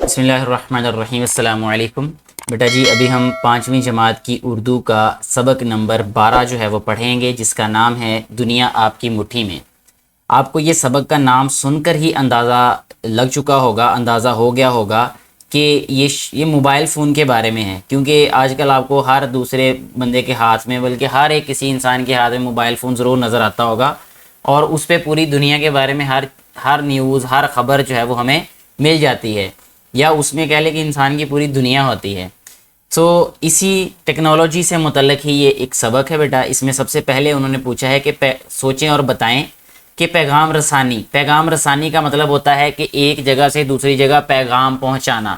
بسم اللہ الرحمن الرحیم۔ السلام علیکم بیٹا جی، ابھی ہم 5ویں جماعت کی اردو کا سبق نمبر 12 جو ہے وہ پڑھیں گے، جس کا نام ہے دنیا آپ کی مٹھی میں۔ آپ کو یہ سبق کا نام سن کر ہی اندازہ لگ چکا ہوگا، اندازہ ہو گیا ہوگا کہ یہ موبائل فون کے بارے میں ہے، کیونکہ آج کل آپ کو ہر دوسرے بندے کے ہاتھ میں، بلکہ ہر ایک کسی انسان کے ہاتھ میں موبائل فون ضرور نظر آتا ہوگا، اور اس پہ پوری دنیا کے بارے میں ہر نیوز، ہر خبر جو ہے وہ ہمیں مل جاتی ہے، یا اس میں کہہ لیں کہ انسان کی پوری دنیا ہوتی ہے۔ تو اسی ٹیکنالوجی سے متعلق ہی یہ ایک سبق ہے بیٹا۔ اس میں سب سے پہلے انہوں نے پوچھا ہے کہ سوچیں اور بتائیں کہ پیغام رسانی کا مطلب ہوتا ہے کہ ایک جگہ سے دوسری جگہ پیغام پہنچانا،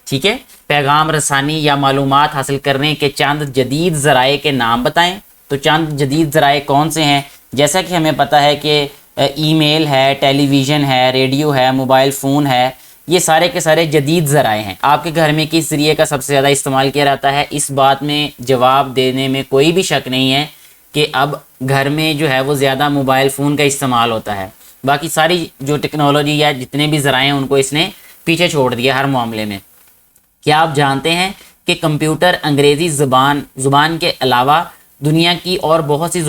ٹھیک ہے۔ پیغام رسانی یا معلومات حاصل کرنے کے چند جدید ذرائع کے نام بتائیں۔ تو چند جدید ذرائع کون سے ہیں؟ جیسا کہ ہمیں پتہ ہے کہ ای میل ہے، ٹیلی ویژن ہے، ریڈیو ہے، موبائل فون ہے، یہ سارے کے سارے جدید ذرائع ہیں۔ آپ کے گھر میں کس ذریعے کا سب سے زیادہ استعمال کیا جاتا ہے؟ اس بات میں جواب دینے میں کوئی بھی شک نہیں ہے کہ اب گھر میں جو ہے وہ زیادہ موبائل فون کا استعمال ہوتا ہے۔ باقی ساری جو ٹیکنالوجی یا جتنے بھی ذرائع ہیں ان کو اس نے پیچھے چھوڑ دیا ہر معاملے میں۔ کیا آپ جانتے ہیں کہ کمپیوٹر انگریزی زبان کے علاوہ دنیا کی اور بہت سی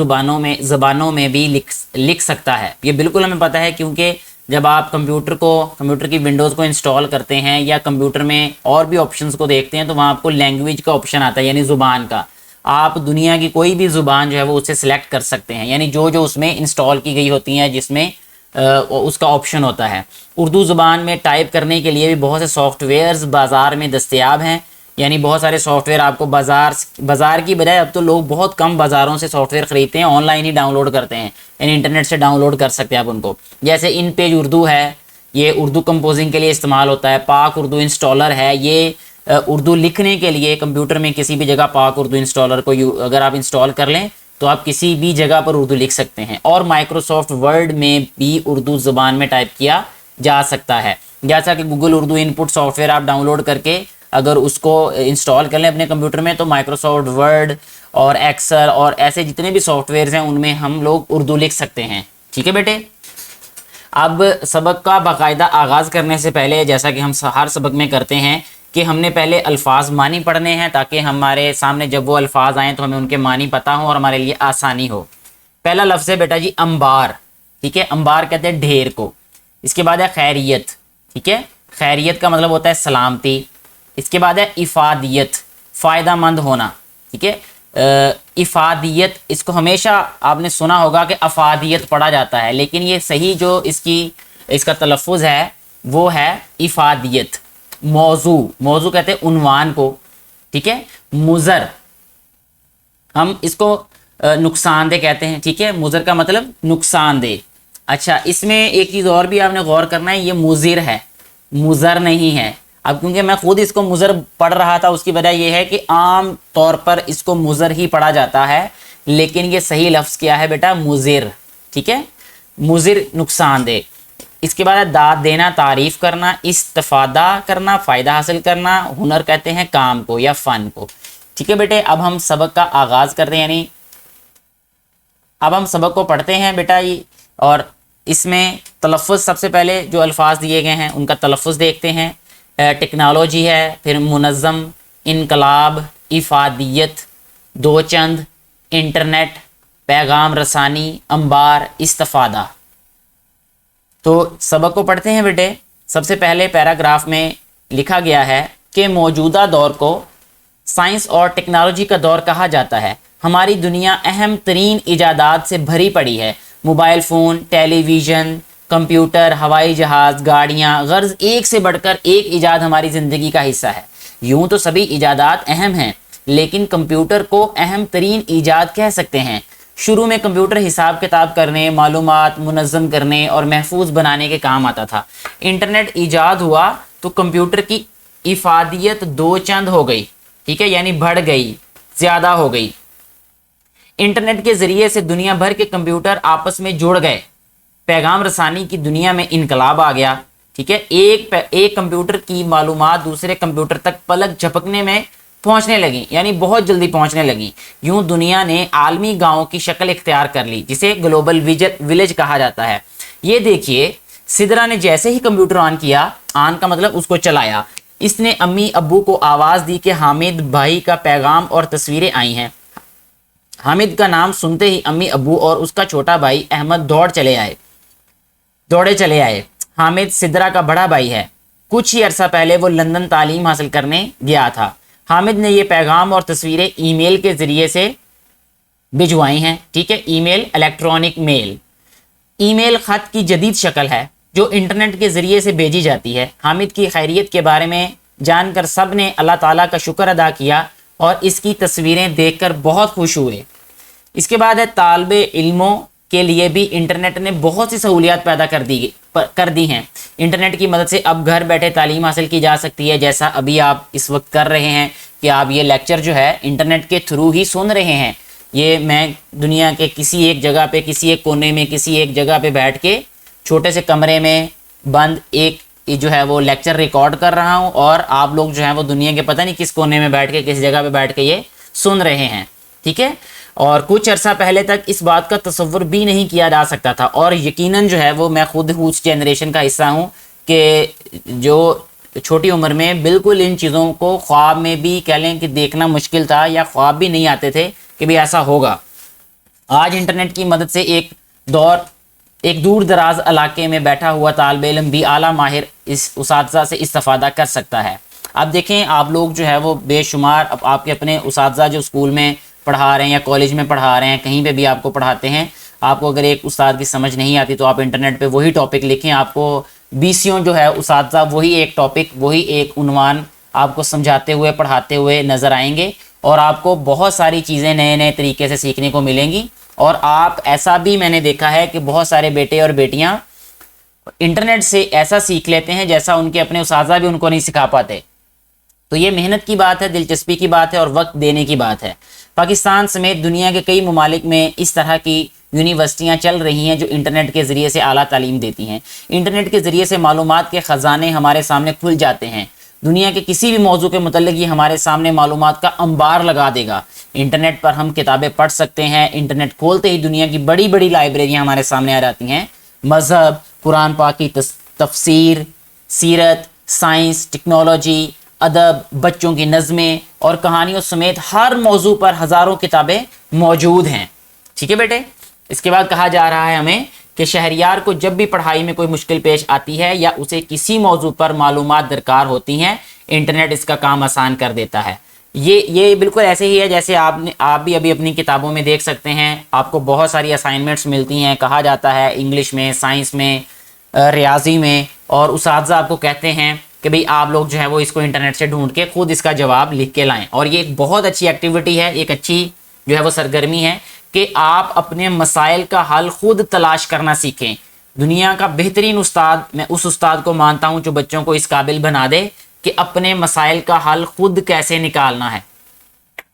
زبانوں میں بھی لکھ سکتا ہے؟ یہ بالکل ہمیں پتہ ہے، کیونکہ جب آپ کمپیوٹر کی ونڈوز کو انسٹال کرتے ہیں یا کمپیوٹر میں اور بھی آپشنز کو دیکھتے ہیں تو وہاں آپ کو لینگویج کا آپشن آتا ہے، یعنی زبان کا۔ آپ دنیا کی کوئی بھی زبان جو ہے وہ اسے سلیکٹ کر سکتے ہیں، یعنی جو اس میں انسٹال کی گئی ہوتی ہیں، جس میں اس کا آپشن ہوتا ہے۔ اردو زبان میں ٹائپ کرنے کے لیے بھی بہت سے سافٹ ویئرز بازار میں دستیاب ہیں، یعنی بہت سارے سافٹ ویئر آپ کو بازار کی بجائے اب تو لوگ بہت کم بازاروں سے سافٹ ویئر خریدتے ہیں، آن لائن ہی ڈاؤن لوڈ کرتے ہیں، یعنی انٹرنیٹ سے ڈاؤن لوڈ کر سکتے ہیں آپ ان کو۔ جیسے ان پیج اردو ہے، یہ اردو کمپوزنگ کے لیے استعمال ہوتا ہے۔ پاک اردو انسٹالر ہے، یہ اردو لکھنے کے لیے کمپیوٹر میں کسی بھی جگہ پاک اردو انسٹالر کو اگر آپ انسٹال کر لیں تو آپ کسی بھی جگہ پر اردو لکھ سکتے ہیں، اور مائکروسافٹ ورڈ میں بھی اردو زبان میں ٹائپ کیا جا سکتا ہے۔ جیسا کہ Google Urdu in put soft where آپ ڈاؤن لوڈ کر کے اگر اس کو انسٹال کر لیں اپنے کمپیوٹر میں تو مائکروسافٹ ورڈ اور ایکسل اور ایسے جتنے بھی سافٹ ویئرز ہیں ان میں ہم لوگ اردو لکھ سکتے ہیں، ٹھیک ہے بیٹے۔ اب سبق کا باقاعدہ آغاز کرنے سے پہلے، جیسا کہ ہم ہر سبق میں کرتے ہیں، کہ ہم نے پہلے الفاظ معنی پڑھنے ہیں تاکہ ہمارے سامنے جب وہ الفاظ آئیں تو ہمیں ان کے معنی پتہ ہوں اور ہمارے لیے آسانی ہو۔ پہلا لفظ ہے بیٹا جی انبار، ٹھیک ہے۔ انبار کہتے ہیں ڈھیر کو۔ اس کے بعد ہے خیریت، ٹھیک ہے۔ خیریت کا مطلب ہوتا ہے سلامتی۔ اس کے بعد ہے افادیت، فائدہ مند ہونا، ٹھیک ہے۔ افادیت، اس کو ہمیشہ آپ نے سنا ہوگا کہ افادیت پڑھا جاتا ہے، لیکن یہ صحیح جو اس کا تلفظ ہے وہ ہے افادیت۔ موضوع کہتے ہیں عنوان کو، ٹھیک ہے۔ مضر، ہم اس کو نقصان دہ کہتے ہیں، ٹھیک ہے۔ مضر کا مطلب نقصان دہ۔ اچھا، اس میں ایک چیز اور بھی آپ نے غور کرنا ہے، یہ مضر ہے، مضر نہیں ہے۔ اب کیونکہ میں خود اس کو مضر پڑھ رہا تھا، اس کی وجہ یہ ہے کہ عام طور پر اس کو مضر ہی پڑھا جاتا ہے، لیکن یہ صحیح لفظ کیا ہے بیٹا؟ مضر، ٹھیک ہے۔ مضر نقصان دہ۔ اس کے بعد داد دینا، تعریف کرنا، استفادہ کرنا، فائدہ حاصل کرنا۔ ہنر کہتے ہیں کام کو یا فن کو، ٹھیک ہے بیٹے۔ اب ہم سبق کا آغاز کرتے ہیں، یعنی اب ہم سبق کو پڑھتے ہیں بیٹا یہ، اور اس میں تلفظ سب سے پہلے جو الفاظ دیے گئے ہیں ان کا تلفظ دیکھتے ہیں۔ ٹیکنالوجی ہے، پھر منظم، انقلاب، افادیت، دو چند، انٹرنیٹ، پیغام رسانی، انبار، استفادہ۔ تو سبق کو پڑھتے ہیں بیٹے۔ سب سے پہلے پیراگراف میں لکھا گیا ہے کہ موجودہ دور کو سائنس اور ٹیکنالوجی کا دور کہا جاتا ہے۔ ہماری دنیا اہم ترین ایجادات سے بھری پڑی ہے۔ موبائل فون، ٹیلی ویژن، کمپیوٹر، ہوائی جہاز، گاڑیاں، غرض ایک سے بڑھ کر ایک ایجاد ہماری زندگی کا حصہ ہے۔ یوں تو سبھی ایجادات اہم ہیں، لیکن کمپیوٹر کو اہم ترین ایجاد کہہ سکتے ہیں۔ شروع میں کمپیوٹر حساب کتاب کرنے، معلومات منظم کرنے اور محفوظ بنانے کے کام آتا تھا۔ انٹرنیٹ ایجاد ہوا تو کمپیوٹر کی افادیت دو چند ہو گئی، ٹھیک ہے، یعنی بڑھ گئی، زیادہ ہو گئی۔ انٹرنیٹ کے ذریعے سے دنیا بھر کے کمپیوٹر آپس میں جڑ گئے۔ پیغام رسانی کی دنیا میں انقلاب آ گیا، ٹھیک ہے۔ ایک کمپیوٹر کی معلومات دوسرے کمپیوٹر تک پلک جھپکنے میں پہنچنے لگیں، یعنی بہت جلدی پہنچنے لگیں۔ یوں دنیا نے عالمی گاؤں کی شکل اختیار کر لی، جسے گلوبل ولیج کہا جاتا ہے۔ یہ دیکھیے، سدرا نے جیسے ہی کمپیوٹر آن کیا، آن کا مطلب اس کو چلایا، اس نے امی ابو کو آواز دی کہ حامد بھائی کا پیغام اور تصویریں آئی ہیں۔ حامد کا نام سنتے ہی امی ابو اور اس کا چھوٹا بھائی احمد دوڑے چلے آئے۔ حامد سدرا کا بڑا بھائی ہے، کچھ ہی عرصہ پہلے وہ لندن تعلیم حاصل کرنے گیا تھا۔ حامد نے یہ پیغام اور تصویریں ای میل کے ذریعے سے بھجوائی ہیں، ٹھیک ہے، ای میل، الیکٹرانک میل۔ ای میل خط کی جدید شکل ہے جو انٹرنیٹ کے ذریعے سے بھیجی جاتی ہے۔ حامد کی خیریت کے بارے میں جان کر سب نے اللہ تعالیٰ کا شکر ادا کیا اور اس کی تصویریں دیکھ کر بہت خوش ہوئے۔ اس کے بعد ہے طالب علموں کے لیے بھی انٹرنیٹ نے بہت سی سہولیات پیدا کر دی ہیں۔ انٹرنیٹ کی مدد سے اب گھر بیٹھے تعلیم حاصل کی جا سکتی ہے، جیسا ابھی آپ اس وقت کر رہے ہیں کہ آپ یہ لیکچر جو ہے انٹرنیٹ کے تھرو ہی سن رہے ہیں۔ یہ میں دنیا کے کسی ایک جگہ پہ، کسی ایک کونے میں، کسی ایک جگہ پہ بیٹھ کے چھوٹے سے کمرے میں بند ایک جو ہے وہ لیکچر ریکارڈ کر رہا ہوں، اور آپ لوگ جو ہیں وہ دنیا کے پتہ نہیں کس کونے میں بیٹھ کے، کس جگہ پہ بیٹھ کے یہ سن رہے ہیں، ٹھیک ہے۔ اور کچھ عرصہ پہلے تک اس بات کا تصور بھی نہیں کیا جا سکتا تھا، اور یقیناً جو ہے وہ میں خود اس جنریشن کا حصہ ہوں کہ جو چھوٹی عمر میں بالکل ان چیزوں کو خواب میں بھی کہہ لیں کہ دیکھنا مشکل تھا، یا خواب بھی نہیں آتے تھے کہ بھی ایسا ہوگا۔ آج انٹرنیٹ کی مدد سے ایک دور دراز علاقے میں بیٹھا ہوا طالب علم بھی اعلیٰ ماہر اس اساتذہ سے استفادہ کر سکتا ہے۔ اب دیکھیں آپ لوگ جو ہے وہ بے شمار آپ کے اپنے اساتذہ جو اسکول میں پڑھا رہے ہیں یا کالج میں پڑھا رہے ہیں، کہیں پہ بھی آپ کو پڑھاتے ہیں، آپ کو اگر ایک استاد کی سمجھ نہیں آتی تو آپ انٹرنیٹ پہ وہی ٹاپک لکھیں، آپ کو 20 جو ہے اساتذہ وہی ایک ٹاپک، وہی ایک عنوان آپ کو سمجھاتے ہوئے پڑھاتے ہوئے نظر آئیں گے، اور آپ کو بہت ساری چیزیں نئے طریقے سے سیکھنے کو ملیں گی۔ اور آپ ایسا بھی میں نے دیکھا ہے کہ بہت سارے بیٹے اور بیٹیاں انٹرنیٹ سے ایسا سیکھ لیتے ہیں جیسا ان کے اپنے اساتذہ بھی ان کو نہیں سکھا پاتے۔ تو یہ محنت کی بات ہے، دلچسپی کی بات ہے اور وقت دینے کی بات ہے۔ پاکستان سمیت دنیا کے کئی ممالک میں اس طرح کی یونیورسٹیاں چل رہی ہیں جو انٹرنیٹ کے ذریعے سے اعلیٰ تعلیم دیتی ہیں۔ انٹرنیٹ کے ذریعے سے معلومات کے خزانے ہمارے سامنے کھل جاتے ہیں۔ دنیا کے کسی بھی موضوع کے متعلق یہ ہمارے سامنے معلومات کا انبار لگا دے گا۔ انٹرنیٹ پر ہم کتابیں پڑھ سکتے ہیں، انٹرنیٹ کھولتے ہی دنیا کی بڑی بڑی لائبریریاں ہمارے سامنے آ جاتی ہیں۔ مذہب، قرآن پاک کی تفسیر، سیرت، سائنس، ٹیکنالوجی، ادب، بچوں کی نظمیں اور کہانیوں سمیت ہر موضوع پر ہزاروں کتابیں موجود ہیں، ٹھیک ہے بیٹے۔ اس کے بعد کہا جا رہا ہے ہمیں کہ شہریار کو جب بھی پڑھائی میں کوئی مشکل پیش آتی ہے یا اسے کسی موضوع پر معلومات درکار ہوتی ہیں، انٹرنیٹ اس کا کام آسان کر دیتا ہے۔ یہ بالکل ایسے ہی ہے جیسے آپ بھی ابھی اپنی کتابوں میں دیکھ سکتے ہیں، آپ کو بہت ساری اسائنمنٹس ملتی ہیں، کہا جاتا ہے انگلش میں، سائنس میں، ریاضی میں، اور اساتذہ آپ کو کہتے ہیں کہ بھئی آپ لوگ جو ہے وہ اس کو انٹرنیٹ سے ڈھونڈ کے خود اس کا جواب لکھ کے لائیں۔ اور یہ ایک بہت اچھی ایکٹیویٹی ہے، ایک اچھی جو ہے وہ سرگرمی ہے کہ آپ اپنے مسائل کا حل خود تلاش کرنا سیکھیں۔ دنیا کا بہترین استاد میں اس استاد کو مانتا ہوں جو بچوں کو اس قابل بنا دے کہ اپنے مسائل کا حل خود کیسے نکالنا ہے۔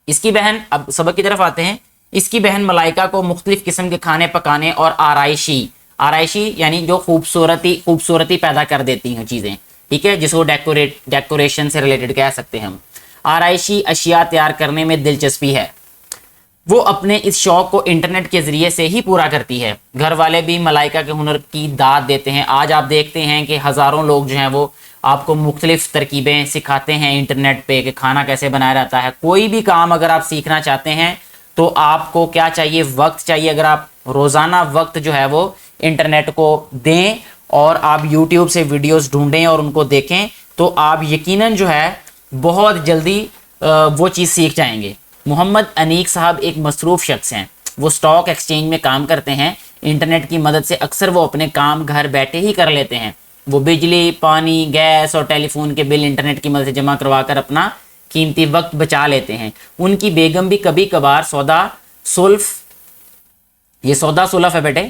اس کی بہن، اب سبق کی طرف آتے ہیں، اس کی بہن ملائکہ کو مختلف قسم کے کھانے پکانے اور آرائشی یعنی جو خوبصورتی پیدا کر دیتی ہیں چیزیں، ٹھیک ہے، جس کو ڈیکوریشن سے ریلیٹڈ کہہ سکتے ہیں ہم، آرائشی اشیاء تیار کرنے میں دلچسپی ہے۔ وہ اپنے اس شوق کو انٹرنیٹ کے ذریعے سے ہی پورا کرتی ہے۔ گھر والے بھی ملائکہ کے ہنر کی داد دیتے ہیں۔ آج آپ دیکھتے ہیں کہ ہزاروں لوگ جو ہیں وہ آپ کو مختلف ترکیبیں سکھاتے ہیں انٹرنیٹ پہ کہ کھانا کیسے بنایا جاتا ہے۔ کوئی بھی کام اگر آپ سیکھنا چاہتے ہیں تو آپ کو کیا چاہیے؟ وقت چاہیے۔ اگر آپ روزانہ وقت جو ہے وہ انٹرنیٹ کو دیں اور آپ یوٹیوب سے ویڈیوز ڈھونڈیں اور ان کو دیکھیں تو آپ یقیناً جو ہے بہت جلدی وہ چیز سیکھ جائیں گے۔ محمد انیق صاحب ایک مصروف شخص ہیں، وہ سٹاک ایکسچینج میں کام کرتے ہیں۔ انٹرنیٹ کی مدد سے اکثر وہ اپنے کام گھر بیٹھے ہی کر لیتے ہیں۔ وہ بجلی، پانی، گیس اور ٹیلی فون کے بل انٹرنیٹ کی مدد سے جمع کروا کر اپنا قیمتی وقت بچا لیتے ہیں۔ ان کی بیگم بھی کبھی کبھار سودا سلف ہے بیٹے،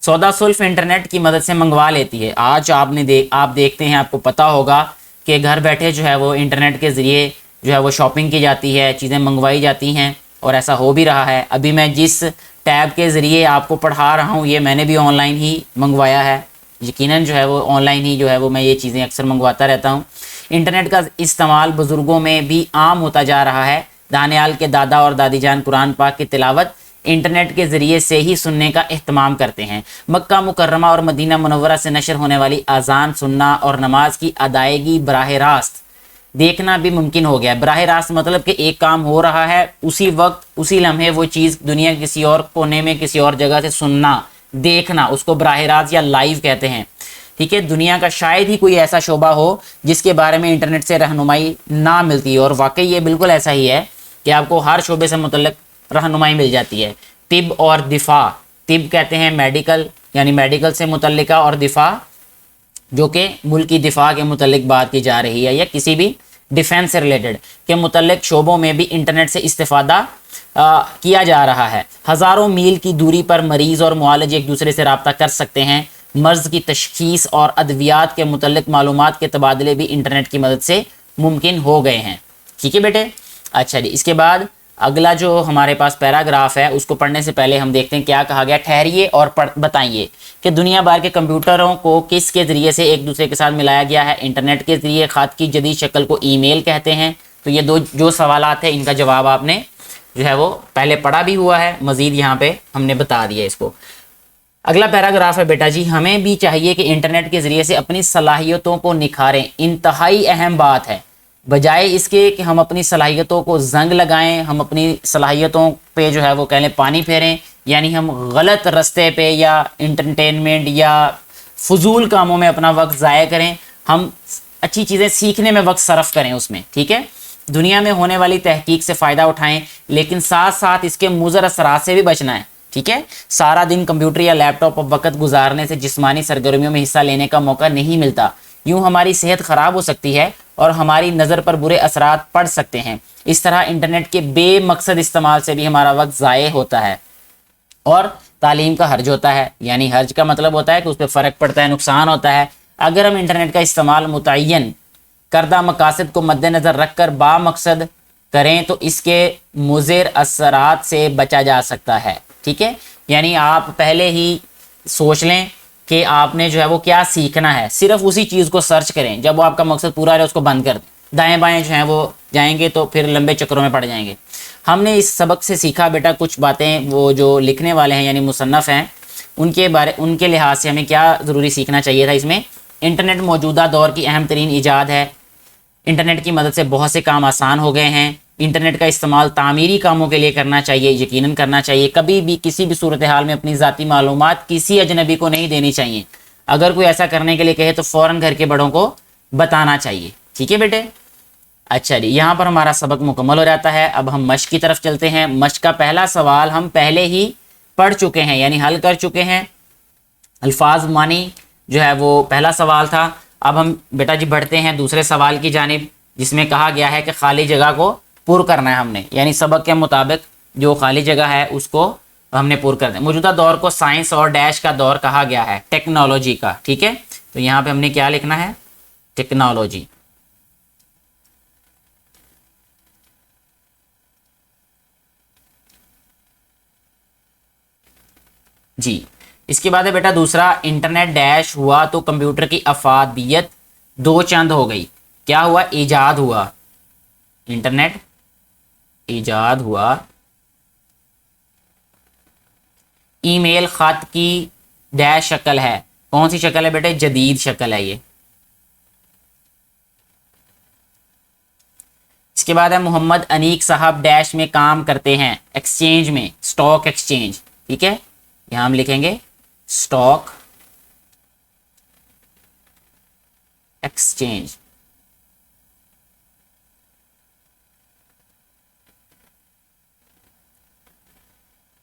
سودا سلف انٹرنیٹ کی مدد سے منگوا لیتی ہے۔ آج آپ دیکھتے ہیں، آپ کو پتا ہوگا کہ گھر بیٹھے جو ہے وہ انٹرنیٹ کے ذریعے جو ہے وہ شاپنگ کی جاتی ہے، چیزیں منگوائی جاتی ہیں، اور ایسا ہو بھی رہا ہے۔ ابھی میں جس ٹیب کے ذریعے آپ کو پڑھا رہا ہوں یہ میں نے بھی آن لائن ہی منگوایا ہے، یقیناً جو ہے وہ آن لائن ہی جو ہے وہ میں یہ چیزیں اکثر منگواتا رہتا ہوں۔ انٹرنیٹ کا استعمال بزرگوں میں بھی عام ہوتا جا رہا ہے۔ دانیال کے دادا اور دادی جان قرآن پاک کی تلاوت انٹرنیٹ کے ذریعے سے ہی سننے کا اہتمام کرتے ہیں۔ مکہ مکرمہ اور مدینہ منورہ سے نشر ہونے والی اذان سننا اور نماز کی ادائیگی براہ راست دیکھنا بھی ممکن ہو گیا ہے۔ براہ راست مطلب کہ ایک کام ہو رہا ہے، اسی وقت اسی لمحے وہ چیز دنیا کے کسی اور کونے میں کسی اور جگہ سے سننا، دیکھنا، اس کو براہ راست یا لائیو کہتے ہیں، ٹھیک ہے۔ دنیا کا شاید ہی کوئی ایسا شعبہ ہو جس کے بارے میں انٹرنیٹ سے رہنمائی نہ ملتی، اور واقعی یہ بالکل ایسا ہی ہے کہ آپ کو ہر شعبے سے متعلق رہنمائی مل جاتی ہے۔ طب اور دفاع، طب کہتے ہیں میڈیکل، یعنی میڈیکل سے متعلقہ، اور دفاع جو کہ ملک کی دفاع کے متعلق بات کی جا رہی ہے، یا کسی بھی ڈیفینس سے ریلیٹڈ کے متعلق شعبوں میں بھی انٹرنیٹ سے استفادہ کیا جا رہا ہے۔ ہزاروں میل کی دوری پر مریض اور معالج ایک دوسرے سے رابطہ کر سکتے ہیں۔ مرض کی تشخیص اور ادویات کے متعلق معلومات کے تبادلے بھی انٹرنیٹ کی مدد سے ممکن ہو گئے ہیں، ٹھیک ہے بیٹے۔ اچھا جی، اس کے بعد اگلا جو ہمارے پاس پیراگراف ہے اس کو پڑھنے سے پہلے ہم دیکھتے ہیں کیا کہا گیا۔ ٹھہریے اور بتائیے کہ دنیا بھر کے کمپیوٹروں کو کس کے ذریعے سے ایک دوسرے کے ساتھ ملایا گیا ہے؟ انٹرنیٹ کے ذریعے۔ خط کی جدید شکل کو ای میل کہتے ہیں۔ تو یہ جو سوالات ہیں ان کا جواب آپ نے جو ہے وہ پہلے پڑھا بھی ہوا ہے، مزید یہاں پہ ہم نے بتا دیا اس کو۔ اگلا پیراگراف ہے بیٹا جی، ہمیں بھی چاہیے کہ انٹرنیٹ کے ذریعے سے اپنی صلاحیتوں کو نکھاریں۔ انتہائی اہم بات ہے، بجائے اس کے کہ ہم اپنی صلاحیتوں کو زنگ لگائیں، ہم اپنی صلاحیتوں پہ جو ہے وہ کہہ لیں پانی پھیریں، یعنی ہم غلط رستے پہ یا انٹرٹینمنٹ یا فضول کاموں میں اپنا وقت ضائع کریں، ہم اچھی چیزیں سیکھنے میں وقت صرف کریں اس میں، ٹھیک ہے۔ دنیا میں ہونے والی تحقیق سے فائدہ اٹھائیں، لیکن ساتھ ساتھ اس کے مضر اثرات سے بھی بچنا ہے، ٹھیک ہے۔ سارا دن کمپیوٹر یا لیپ ٹاپ پر وقت گزارنے سے جسمانی سرگرمیوں میں حصہ لینے کا موقع نہیں ملتا، یوں ہماری صحت خراب ہو سکتی ہے اور ہماری نظر پر برے اثرات پڑ سکتے ہیں۔ اس طرح انٹرنیٹ کے بے مقصد استعمال سے بھی ہمارا وقت ضائع ہوتا ہے اور تعلیم کا حرج ہوتا ہے، یعنی حرج کا مطلب ہوتا ہے کہ اس پہ فرق پڑتا ہے، نقصان ہوتا ہے۔ اگر ہم انٹرنیٹ کا استعمال متعین کردہ مقاصد کو مد نظر رکھ کر با مقصد کریں تو اس کے مضر اثرات سے بچا جا سکتا ہے، ٹھیک ہے۔ یعنی آپ پہلے ہی سوچ لیں کہ آپ نے جو ہے وہ کیا سیکھنا ہے، صرف اسی چیز کو سرچ کریں، جب وہ آپ کا مقصد پورا ہے اس کو بند کر دیں، دائیں بائیں جو ہیں وہ جائیں گے تو پھر لمبے چکروں میں پڑ جائیں گے۔ ہم نے اس سبق سے سیکھا بیٹا کچھ باتیں، وہ جو لکھنے والے ہیں یعنی مصنف ہیں ان کے لحاظ سے ہمیں کیا ضروری سیکھنا چاہیے تھا۔ اس میں انٹرنیٹ موجودہ دور کی اہم ترین ایجاد ہے، انٹرنیٹ کی مدد سے بہت سے کام آسان ہو گئے ہیں۔ انٹرنیٹ کا استعمال تعمیری کاموں کے لیے کرنا چاہیے، یقیناً کرنا چاہیے۔ کبھی بھی کسی بھی صورتحال میں اپنی ذاتی معلومات کسی اجنبی کو نہیں دینی چاہیے، اگر کوئی ایسا کرنے کے لیے کہے تو فوراً گھر کے بڑوں کو بتانا چاہیے، ٹھیک ہے بیٹے۔ اچھا جی، یہاں پر ہمارا سبق مکمل ہو جاتا ہے۔ اب ہم مشق کی طرف چلتے ہیں۔ مشق کا پہلا سوال ہم پہلے ہی پڑھ چکے ہیں، یعنی حل کر چکے ہیں۔ الفاظ معنی جو ہے وہ پہلا سوال تھا۔ اب ہم بیٹا جی بڑھتے ہیں دوسرے سوال کی جانب، جس میں کہا گیا ہے کہ خالی جگہ کو پر کرنا ہے ہم نے، یعنی سبق کے مطابق جو خالی جگہ ہے اس کو ہم نے پر کر دیں۔ موجودہ دور کو سائنس اور ڈیش کا دور کہا گیا ہے، ٹیکنالوجی کا، ٹھیک ہے۔ تو یہاں پہ ہم نے کیا لکھنا ہے؟ ٹیکنالوجی۔ جی، اس کے بعد ہے بیٹا دوسرا، انٹرنیٹ ڈیش ہوا تو کمپیوٹر کی افادیت دو چند ہو گئی۔ کیا ہوا؟ ایجاد ہوا، انٹرنیٹ ایجاد ہوا۔ ای میل خط کی ڈیش شکل ہے، کون سی شکل ہے بیٹے؟ جدید شکل ہے یہ۔ اس کے بعد ہے محمد انیق صاحب ڈیش میں کام کرتے ہیں، ایکسچینج میں، اسٹاک ایکسچینج، ٹھیک ہے۔ یہاں ہم لکھیں گے اسٹاک ایکسچینج۔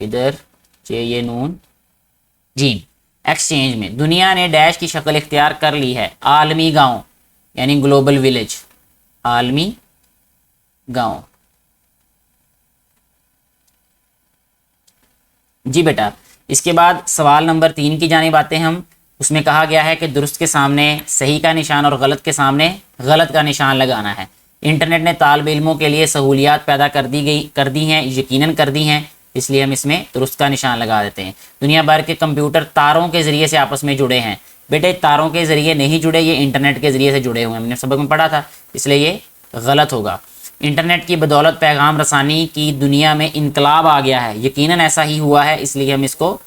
ادھر یہ نون جی، ایکسچینج میں دنیا نے ڈیش کی شکل اختیار کر لی ہے، عالمی گاؤں یعنی گلوبل ولیج، عالمی گاؤں۔ جی بیٹا، اس کے بعد سوال نمبر 3 کی جانب آتے ہیں ہم۔ اس میں کہا گیا ہے کہ درست کے سامنے صحیح کا نشان اور غلط کے سامنے غلط کا نشان لگانا ہے۔ انٹرنیٹ نے طالب علموں کے لیے سہولیات پیدا کر دی ہیں، یقیناً کر دی ہیں، اس لیے ہم اس میں درست کا نشان لگا دیتے ہیں۔ دنیا بھر کے کمپیوٹر تاروں کے ذریعے سے آپس میں جڑے ہیں۔ بیٹے تاروں کے ذریعے نہیں جڑے، یہ انٹرنیٹ کے ذریعے سے جڑے ہوئے ہیں، ہم نے سبق میں پڑھا تھا، اس لیے یہ غلط ہوگا۔ انٹرنیٹ کی بدولت پیغام رسانی کی دنیا میں انقلاب آ گیا ہے، یقیناً ایسا ہی ہوا ہے، اس لیے ہم اس کو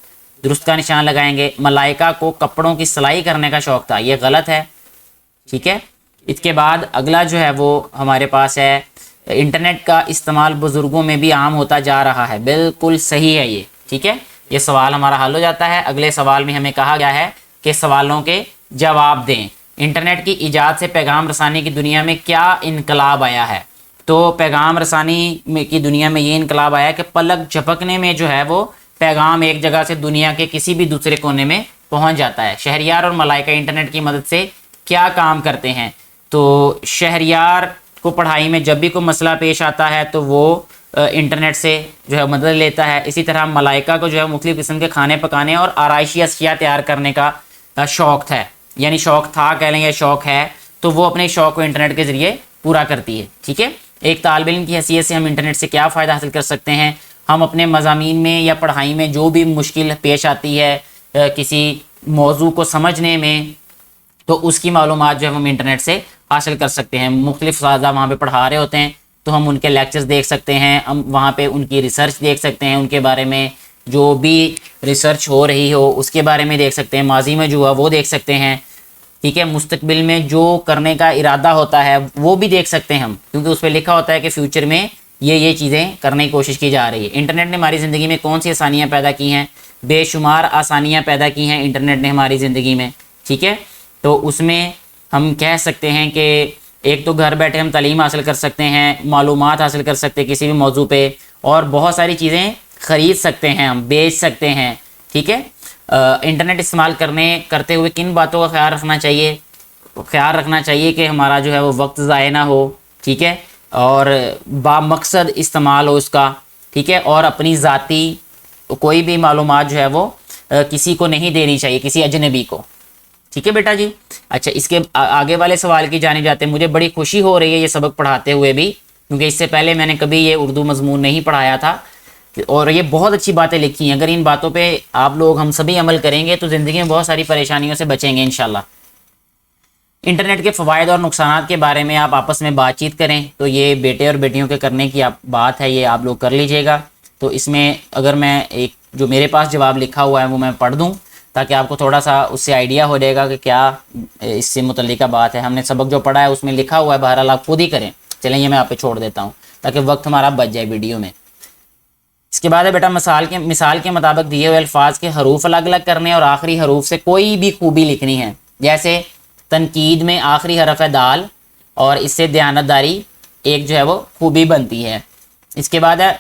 درست کا نشان لگائیں گے۔ ملائکہ کو کپڑوں کی سلائی کرنے کا شوق تھا، یہ غلط ہے، ٹھیک ہے۔ اس کے بعد اگلا جو ہے وہ ہمارے پاس ہے انٹرنیٹ کا استعمال بزرگوں میں بھی عام ہوتا جا رہا ہے. بالکل صحیح ہے یہ. ٹھیک ہے, یہ سوال ہمارا حل ہو جاتا ہے. اگلے سوال میں ہمیں کہا گیا ہے کہ سوالوں کے جواب دیں. انٹرنیٹ کی ایجاد سے پیغام رسانی کی دنیا میں کیا انقلاب آیا ہے؟ تو پیغام رسانی کی دنیا میں یہ انقلاب آیا کہ پلک جھپکنے میں جو ہے وہ پیغام ایک جگہ سے دنیا کے کسی بھی دوسرے کونے میں پہنچ جاتا ہے. شہریار اور ملائکہ انٹرنیٹ کی مدد سے کیا کام کرتے ہیں؟ تو شہریار کو پڑھائی میں جب بھی کوئی مسئلہ پیش آتا ہے تو وہ انٹرنیٹ سے جو ہے مدد لیتا ہے. اسی طرح ملائکہ کو جو ہے مختلف قسم کے کھانے پکانے اور آرائشی اشیاء تیار کرنے کا شوق تھا, یعنی شوق تھا کہہ لیں یا شوق ہے, تو وہ اپنے شوق کو انٹرنیٹ کے ذریعے پورا کرتی ہے. ٹھیک ہے, ایک طالب علم کی حیثیت سے ہم انٹرنیٹ سے کیا فائدہ حاصل کر سکتے ہیں؟ ہم اپنے مضامین میں یا پڑھائی میں جو بھی مشکل پیش آتی ہے کسی موضوع کو سمجھنے میں, تو اس کی معلومات جو ہے ہم انٹرنیٹ سے حاصل کر سکتے ہیں. مختلف اساتذہ وہاں پہ پڑھا رہے ہوتے ہیں تو ہم ان کے لیکچرز دیکھ سکتے ہیں, ہم وہاں پہ ان کی ریسرچ دیکھ سکتے ہیں, ان کے بارے میں جو بھی ریسرچ ہو رہی ہو اس کے بارے میں دیکھ سکتے ہیں, ماضی میں جو ہوا وہ دیکھ سکتے ہیں. ٹھیک ہے, مستقبل میں جو کرنے کا ارادہ ہوتا ہے وہ بھی دیکھ سکتے ہیں ہم, کیونکہ اس پہ لکھا ہوتا ہے کہ فیوچر میں یہ چیزیں کرنے کی کوشش کی جا رہی ہے. انٹرنیٹ نے ہماری زندگی میں کون سی آسانیاں پیدا کی ہیں؟ بے شمار آسانیاں پیدا کی ہیں انٹرنیٹ نے ہماری زندگی میں. ٹھیک ہے, تو اس میں ہم کہہ سکتے ہیں کہ ایک تو گھر بیٹھے ہم تعلیم حاصل کر سکتے ہیں, معلومات حاصل کر سکتے ہیں کسی بھی موضوع پہ, اور بہت ساری چیزیں خرید سکتے ہیں, ہم بیچ سکتے ہیں. ٹھیک ہے, انٹرنیٹ استعمال کرتے ہوئے کن باتوں کا خیال رکھنا چاہیے؟ خیال رکھنا چاہیے کہ ہمارا جو ہے وہ وقت ضائع نہ ہو. ٹھیک ہے, اور با مقصد استعمال ہو اس کا. ٹھیک ہے, اور اپنی ذاتی کوئی بھی معلومات جو ہے وہ کسی کو نہیں دینی چاہیے, کسی اجنبی کو. ٹھیک ہے بیٹا جی. اچھا, اس کے آگے والے سوال کی جانب جاتے ہیں. مجھے بڑی خوشی ہو رہی ہے یہ سبق پڑھاتے ہوئے بھی, کیونکہ اس سے پہلے میں نے کبھی یہ اردو مضمون نہیں پڑھایا تھا, اور یہ بہت اچھی باتیں لکھی ہیں. اگر ان باتوں پہ آپ لوگ ہم سبھی عمل کریں گے تو زندگی میں بہت ساری پریشانیوں سے بچیں گے انشاءاللہ. انٹرنیٹ کے فوائد اور نقصانات کے بارے میں آپ آپس میں بات چیت کریں, تو یہ بیٹے اور بیٹیوں کے کرنے کی بات ہے, یہ آپ لوگ کر لیجئے گا. تو اس میں اگر میں ایک جو میرے پاس جواب لکھا ہوا ہے وہ میں پڑھ دوں تاکہ آپ کو تھوڑا سا اس سے آئیڈیا ہو جائے گا کہ کیا اس سے متعلقہ بات ہے. ہم نے سبق جو پڑھا ہے اس میں لکھا ہوا ہے, بہرحال آپ خود ہی کریں. چلیں یہ میں آپ پہ چھوڑ دیتا ہوں تاکہ وقت ہمارا بچ جائے ویڈیو میں. اس کے بعد ہے بیٹا مثال کے مطابق دیے ہوئے الفاظ کے حروف الگ الگ کرنے اور آخری حروف سے کوئی بھی خوبی لکھنی ہے. جیسے تنقید میں آخری حرف ہے دال, اور اس سے دیانتداری ایک جو ہے وہ خوبی بنتی ہے. اس کے بعد ہے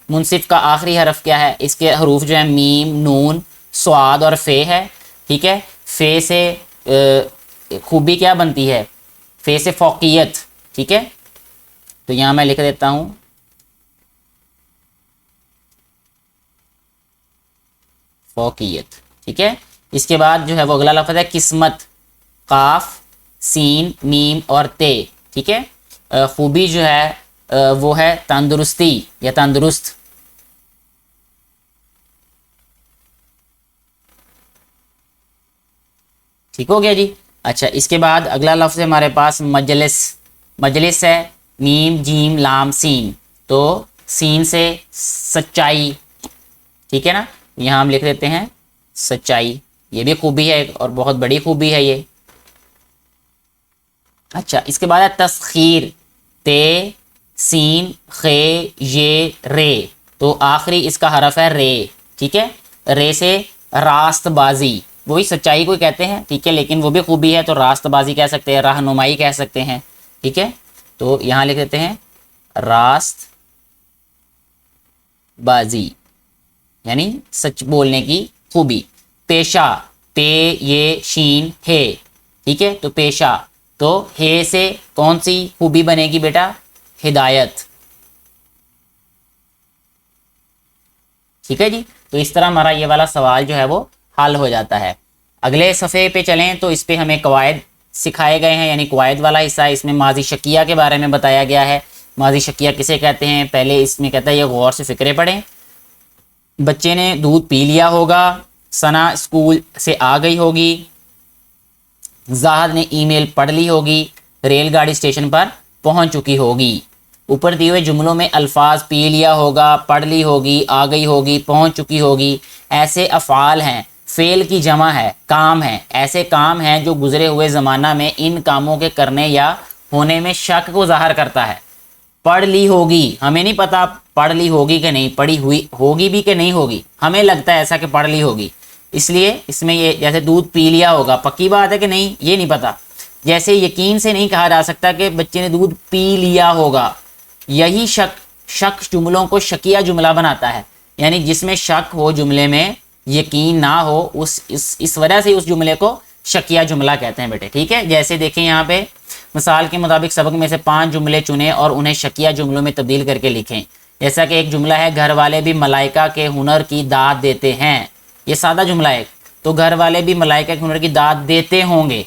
منصف کا آخری حرف کیا ہے؟ اس کے حروف جو ہیں میم, نون, صاد اور فے ہے. ٹھیک ہے, فے سے خوبی کیا بنتی ہے؟ فے سے فوقیت. ٹھیک ہے, تو یہاں میں لکھ دیتا ہوں فوقیت. ٹھیک ہے, اس کے بعد جو ہے وہ اگلا لفظ ہے قسمت, قاف, سین, میم اور تے. ٹھیک ہے, خوبی جو ہے وہ ہے تندرستی یا تندرست. ٹھیک ہو گیا جی. اچھا, اس کے بعد اگلا لفظ ہے ہمارے پاس مجلس ہے, میم, جیم, لام, سین. تو سین سے سچائی. ٹھیک ہے نا, یہاں ہم لکھ دیتے ہیں سچائی. یہ بھی خوبی ہے اور بہت بڑی خوبی ہے یہ. اچھا, اس کے بعد ہے تسخیر, تے, سین, خے, یہ, رے. تو آخری اس کا حرف ہے رے. ٹھیک ہے, رے سے راست بازی, وہی سچائی کو کہتے ہیں. ٹھیک ہے, لیکن وہ بھی خوبی ہے, تو راست بازی کہہ سکتے ہیں, رہنمائی کہہ سکتے ہیں. ٹھیک ہے, تو یہاں لکھ دیتے ہیں راست بازی یعنی سچ بولنے کی خوبی. پیشہ, پے, یہ, شین, ہے. ٹھیک ہے, تو پیشہ, تو ہے سے کون سی خوبی بنے گی بیٹا؟ ہدایت. ٹھیک ہے جی, تو اس طرح ہمارا یہ والا سوال جو ہے وہ حل ہو جاتا ہے. اگلے صفحے پہ چلیں تو اس پہ ہمیں قواعد سکھائے گئے ہیں, یعنی قواعد والا حصہ ہے. اس میں ماضی شکیہ کے بارے میں بتایا گیا ہے. ماضی شکیہ کسے کہتے ہیں؟ پہلے اس میں کہتا ہے یہ غور سے فکرے پڑھیں. بچے نے دودھ پی لیا ہوگا, ثنا اسکول سے آ گئی ہوگی, زاہد نے ای میل پڑھ لی ہوگی, ریل گاڑی اسٹیشن پر پہنچ چکی ہوگی. اوپر دیے ہوئے جملوں میں الفاظ پی لیا ہوگا, پڑھ لی ہوگی, آ گئی ہوگی, پہنچ چکی ہوگی ایسے افعال ہیں فعل کی جمع ہے، کام ہے، ایسے کام ہیں جو گزرے ہوئے زمانہ میں ان کاموں کے کرنے یا ہونے میں شک کو ظاہر کرتا ہے۔ پڑھ لی ہوگی، ہمیں نہیں پتا پڑھ لی ہوگی کہ نہیں، پڑھی ہوئی ہوگی بھی کہ نہیں ہوگی، ہمیں لگتا ہے ایسا کہ پڑھ لی ہوگی، اس لیے اس میں یہ جیسے دودھ پی لیا ہوگا، پکی بات ہے کہ نہیں یہ نہیں پتا۔ جیسے یقین سے نہیں کہا جا سکتا کہ بچے نے دودھ پی لیا ہوگا، یہی شک جملوں کو شکیہ جملہ بناتا ہے، یعنی جس میں شک ہو جملے میں، یقین نہ ہو، اس وجہ سے اس جملے کو شکیہ جملہ کہتے ہیں بیٹے، ٹھیک ہے۔ جیسے دیکھیں یہاں پہ مثال کے مطابق سبق میں سے 5 جملے چنیں اور انہیں شکیہ جملوں میں تبدیل کر کے لکھیں۔ جیسا کہ ایک جملہ ہے، گھر والے بھی ملائکہ کے ہنر کی داد دیتے ہیں، یہ سادہ جملہ ہے، تو گھر والے بھی ملائکہ کے ہنر کی داد دیتے ہوں گے،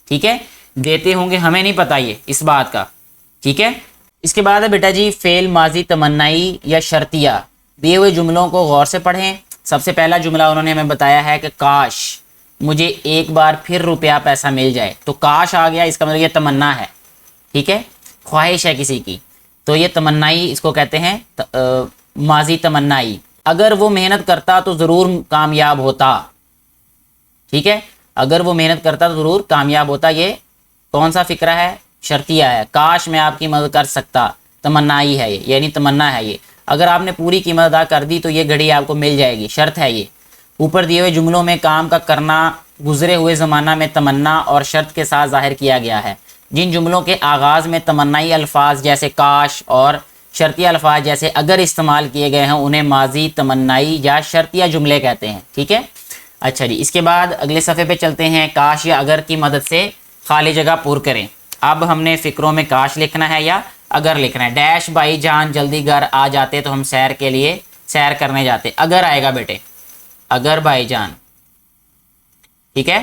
ٹھیک ہے، دیتے ہوں گے، ہمیں نہیں پتا یہ اس بات کا، ٹھیک ہے۔ اس کے بعد ہے بیٹا جی فعل ماضی تمنائی یا شرطیہ، دیے ہوئے جملوں کو غور سے پڑھیں۔ سب سے پہلا جملہ انہوں نے ہمیں بتایا ہے کہ کاش مجھے ایک بار پھر روپیہ پیسہ مل جائے، تو کاش آ گیا، اس کا مطلب یہ تمنا ہے، ٹھیک ہے، خواہش ہے کسی کی، تو یہ تمنائی اس کو کہتے ہیں ماضی تمنائی۔ اگر وہ محنت کرتا تو ضرور کامیاب ہوتا، ٹھیک ہے، اگر وہ محنت کرتا تو ضرور کامیاب ہوتا، یہ کون سا فقرہ ہے؟ شرطیہ ہے، کاش میں آپ کی مدد کر سکتا، تمنائی ہے یہ، یعنی تمنا ہے یہ، اگر آپ نے پوری قیمت ادا کر دی تو یہ گھڑی آپ کو مل جائے گی، شرط ہے یہ۔ اوپر دیے ہوئے جملوں میں کام کا کرنا گزرے ہوئے زمانہ میں تمنا اور شرط کے ساتھ ظاہر کیا گیا ہے۔ جن جملوں کے آغاز میں تمنائی الفاظ جیسے کاش اور شرطیہ الفاظ جیسے اگر استعمال کیے گئے ہیں انہیں ماضی تمنائی یا شرطیہ جملے کہتے ہیں، ٹھیک ہے۔ اچھا جی، اس کے بعد اگلے صفحے پہ چلتے ہیں، کاش یا اگر کی مدد سے خالی جگہ پر کریں۔ اب ہم نے فکروں میں کاش لکھنا ہے یا اگر لکھنا ہے۔ ڈیش بھائی جان جلدی گھر آ جاتے تو ہم سیر کے لیے سیر کرنے جاتے، اگر آئے گا بیٹے، اگر بھائی جان، ٹھیک ہے۔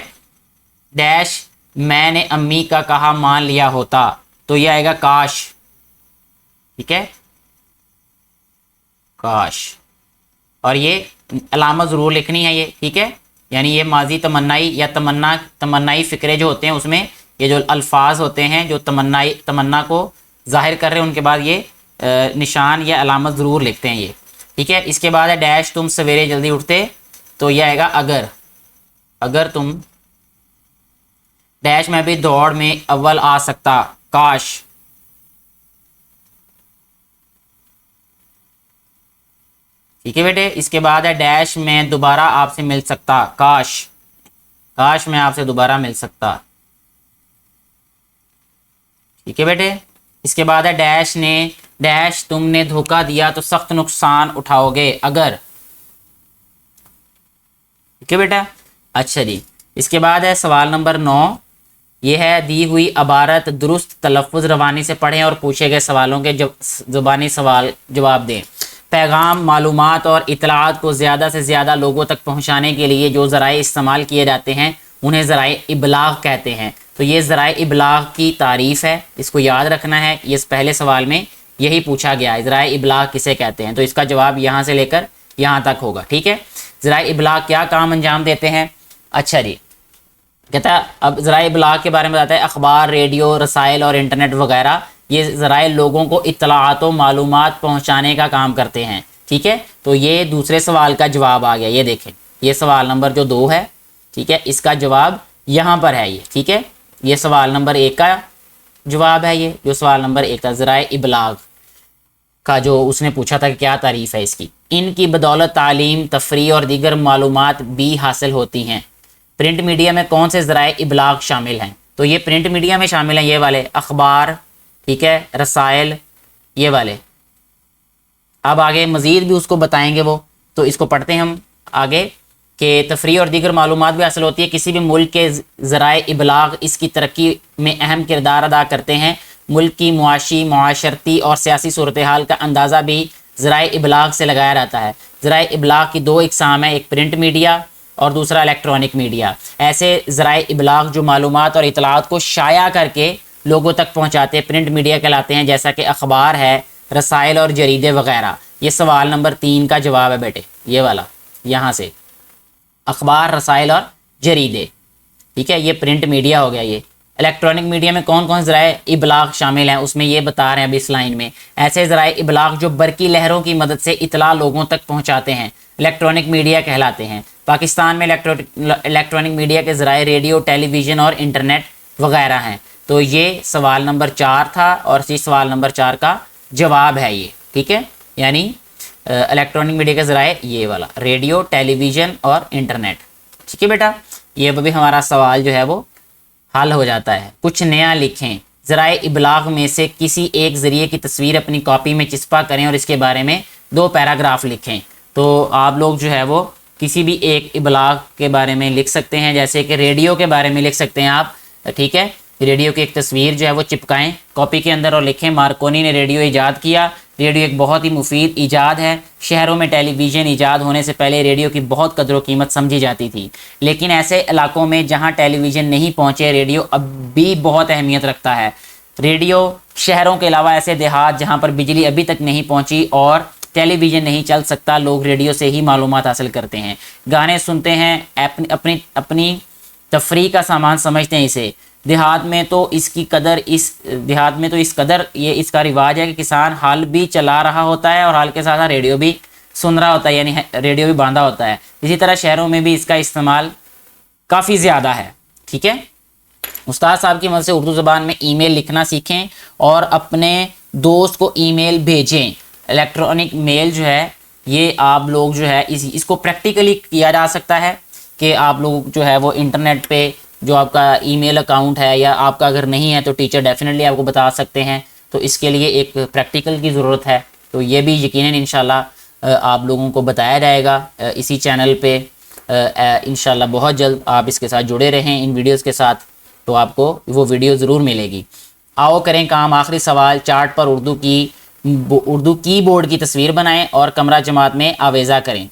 ڈیش میں نے امی کا کہا مان لیا ہوتا، تو یہ آئے گا کاش، ٹھیک ہے، کاش، اور یہ علامت ضرور لکھنی ہے یہ، ٹھیک ہے، یعنی یہ ماضی تمنائی یا تمنائی فکرے جو ہوتے ہیں اس میں یہ جو الفاظ ہوتے ہیں جو تمنا کو ظاہر کر رہے ہیں ان کے بعد یہ نشان یا علامت ضرور لکھتے ہیں یہ، ٹھیک ہے۔ اس کے بعد ہے ڈیش تم سویرے جلدی اٹھتے، تو یہ آئے گا اگر تم ڈیش میں بھی دوڑ میں اول آ سکتا، کاش، ٹھیک ہے بیٹے۔ اس کے بعد ہے ڈیش میں دوبارہ آپ سے مل سکتا، کاش میں آپ سے دوبارہ مل سکتا، ٹھیک ہے بیٹے۔ اس کے بعد ہے ڈیش تم نے دھوکہ دیا تو سخت نقصان اٹھاؤ گے، اگر، ٹھیک ہے بیٹا۔ اچھا جی، اس کے بعد ہے سوال نمبر 9، یہ ہے دی ہوئی عبارت درست تلفظ روانی سے پڑھیں اور پوچھے گئے سوالوں کے زبانی سوال جواب دیں۔ پیغام، معلومات اور اطلاعات کو زیادہ سے زیادہ لوگوں تک پہنچانے کے لیے جو ذرائع استعمال کیے جاتے ہیں انہیں ذرائع ابلاغ کہتے ہیں۔ تو یہ ذرائع ابلاغ کی تعریف ہے، اس کو یاد رکھنا ہے، یہ اس پہلے سوال میں یہی پوچھا گیا ہے، ذرائع ابلاغ کسے کہتے ہیں، تو اس کا جواب یہاں سے لے کر یہاں تک ہوگا، ٹھیک ہے۔ ذرائع ابلاغ کیا کام انجام دیتے ہیں؟ اچھا جی، کہتا ہے اب ذرائع ابلاغ کے بارے میں بتاتا ہے، اخبار، ریڈیو، رسائل اور انٹرنیٹ وغیرہ یہ ذرائع لوگوں کو اطلاعات و معلومات پہنچانے کا کام کرتے ہیں، ٹھیک ہے۔ تو یہ دوسرے سوال کا جواب آ گیا، یہ دیکھیں، یہ سوال نمبر جو 2 ہے، ٹھیک ہے، اس کا جواب یہاں پر ہے یہ، ٹھیک ہے، یہ سوال نمبر 1 کا جواب ہے، یہ جو سوال نمبر 1 تھا ذرائع ابلاغ کا، جو اس نے پوچھا تھا کہ کیا تعریف ہے اس کی۔ ان کی بدولت تعلیم، تفریح اور دیگر معلومات بھی حاصل ہوتی ہیں۔ پرنٹ میڈیا میں کون سے ذرائع ابلاغ شامل ہیں؟ تو یہ پرنٹ میڈیا میں شامل ہیں یہ والے، اخبار، ٹھیک ہے، رسائل، یہ والے۔ اب آگے مزید بھی اس کو بتائیں گے وہ، تو اس کو پڑھتے ہیں ہم آگے کہ تفریح اور دیگر معلومات بھی حاصل ہوتی ہے۔ کسی بھی ملک کے ذرائع ابلاغ اس کی ترقی میں اہم کردار ادا کرتے ہیں۔ ملک کی معاشی، معاشرتی اور سیاسی صورتحال کا اندازہ بھی ذرائع ابلاغ سے لگایا جاتا ہے۔ ذرائع ابلاغ کی 2 اقسام ہیں، ایک پرنٹ میڈیا اور دوسرا الیکٹرانک میڈیا۔ ایسے ذرائع ابلاغ جو معلومات اور اطلاعات کو شائع کر کے لوگوں تک پہنچاتے ہیں پرنٹ میڈیا کہلاتے ہیں، جیسا کہ اخبار ہے، رسائل اور جریدے وغیرہ۔ یہ سوال نمبر 3 کا جواب ہے بیٹے، یہ والا یہاں سے، اخبار، رسائل اور جریدے، ٹھیک ہے، یہ پرنٹ میڈیا ہو گیا۔ یہ الیکٹرانک میڈیا میں کون کون ذرائع ابلاغ شامل ہیں اس میں یہ بتا رہے ہیں ابھی اس لائن میں۔ ایسے ذرائع ابلاغ جو برقی لہروں کی مدد سے اطلاع لوگوں تک پہنچاتے ہیں الیکٹرانک میڈیا کہلاتے ہیں۔ پاکستان میں الیکٹرانک میڈیا کے ذرائع ریڈیو، ٹیلی ویژن اور انٹرنیٹ وغیرہ ہیں۔ تو یہ سوال نمبر 4 تھا اور اسی سوال نمبر 4 کا جواب ہے یہ، ٹھیک ہے، یعنی الیکٹرانک میڈیا کے ذرائع یہ والا ریڈیو، ٹیلی ویژن اور انٹرنیٹ، ٹھیک ہے بیٹا۔ یہ بھی ہمارا سوال جو ہے وہ حل ہو جاتا ہے۔ کچھ نیا لکھیں، ذرائع ابلاغ میں سے کسی ایک ذریعے کی تصویر اپنی کاپی میں چسپاں کریں اور اس کے بارے میں 2 پیراگراف لکھیں۔ تو آپ لوگ جو ہے وہ کسی بھی ایک ابلاغ کے بارے میں لکھ سکتے ہیں، جیسے کہ ریڈیو کے بارے میں لکھ سکتے ہیں آپ، ٹھیک ہے، ریڈیو کی ایک تصویر جو ہے وہ چپکائیں کاپی کے اندر اور لکھیں مارکونی نے ریڈیو ایجاد کیا۔ ریڈیو ایک بہت ہی مفید ایجاد ہے۔ شہروں میں ٹیلی ویژن ایجاد ہونے سے پہلے ریڈیو کی بہت قدر و قیمت سمجھی جاتی تھی، لیکن ایسے علاقوں میں جہاں ٹیلی ویژن نہیں پہنچے ریڈیو اب بھی بہت اہمیت رکھتا ہے۔ ریڈیو شہروں کے علاوہ ایسے دیہات جہاں پر بجلی ابھی تک نہیں پہنچی اور ٹیلی ویژن نہیں چل سکتا، لوگ ریڈیو سے ہی معلومات حاصل کرتے ہیں، گانے سنتے ہیں، اپنی تفریح کا سامان سمجھتے ہیں اسے۔ دیہات میں تو اس قدر یہ اس کا رواج ہے کہ کسان ہل بھی چلا رہا ہوتا ہے اور ہل کے ساتھ ریڈیو بھی سن رہا ہوتا ہے، یعنی ریڈیو بھی باندھا ہوتا ہے۔ اسی طرح شہروں میں بھی اس کا استعمال کافی زیادہ ہے، ٹھیک ہے۔ استاد صاحب کی مدد سے اردو زبان میں ای میل لکھنا سیکھیں اور اپنے دوست کو ای میل بھیجیں۔ الیکٹرانک میل جو ہے یہ آپ لوگ جو ہے اس کو پریکٹیکلی کیا جا سکتا ہے کہ آپ لوگ جو ہے وہ انٹرنیٹ پہ جو آپ کا ای میل اکاؤنٹ ہے یا آپ کا اگر نہیں ہے تو ٹیچر ڈیفینیٹلی آپ کو بتا سکتے ہیں، تو اس کے لیے ایک پریکٹیکل کی ضرورت ہے، تو یہ بھی یقیناً انشاءاللہ آپ لوگوں کو بتایا جائے گا اسی چینل پہ انشاءاللہ بہت جلد۔ آپ اس کے ساتھ جڑے رہیں ان ویڈیوز کے ساتھ، تو آپ کو وہ ویڈیو ضرور ملے گی۔ آؤ کریں کام، آخری سوال، چارٹ پر اردو کی بورڈ کی تصویر بنائیں اور کمرہ جماعت میں آویزہ کریں،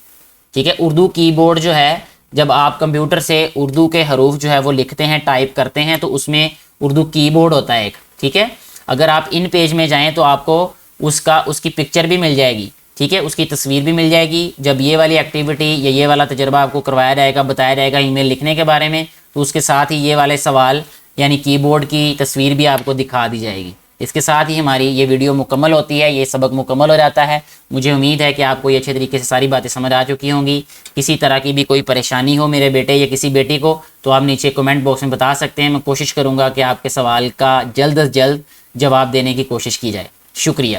ٹھیک ہے۔ اردو کی بورڈ جو ہے جب آپ کمپیوٹر سے اردو کے حروف جو ہے وہ لکھتے ہیں، ٹائپ کرتے ہیں، تو اس میں اردو کی بورڈ ہوتا ہے ایک، ٹھیک ہے۔ اگر آپ ان پیج میں جائیں تو آپ کو اس کی پکچر بھی مل جائے گی، ٹھیک ہے، اس کی تصویر بھی مل جائے گی۔ جب یہ والی ایکٹیویٹی یا یہ والا تجربہ آپ کو کروایا جائے گا، بتایا جائے گا ای میل لکھنے کے بارے میں، تو اس کے ساتھ ہی یہ والے سوال یعنی کی بورڈ کی تصویر بھی آپ کو دکھا دی جائے گی۔ اس کے ساتھ ہی ہماری یہ ویڈیو مکمل ہوتی ہے، یہ سبق مکمل ہو جاتا ہے۔ مجھے امید ہے کہ آپ کو یہ اچھے طریقے سے ساری باتیں سمجھ آ چکی ہوں گی۔ کسی طرح کی بھی کوئی پریشانی ہو میرے بیٹے یا کسی بیٹی کو تو آپ نیچے کمنٹ باکس میں بتا سکتے ہیں، میں کوشش کروں گا کہ آپ کے سوال کا جلد از جلد جواب دینے کی کوشش کی جائے۔ شکریہ۔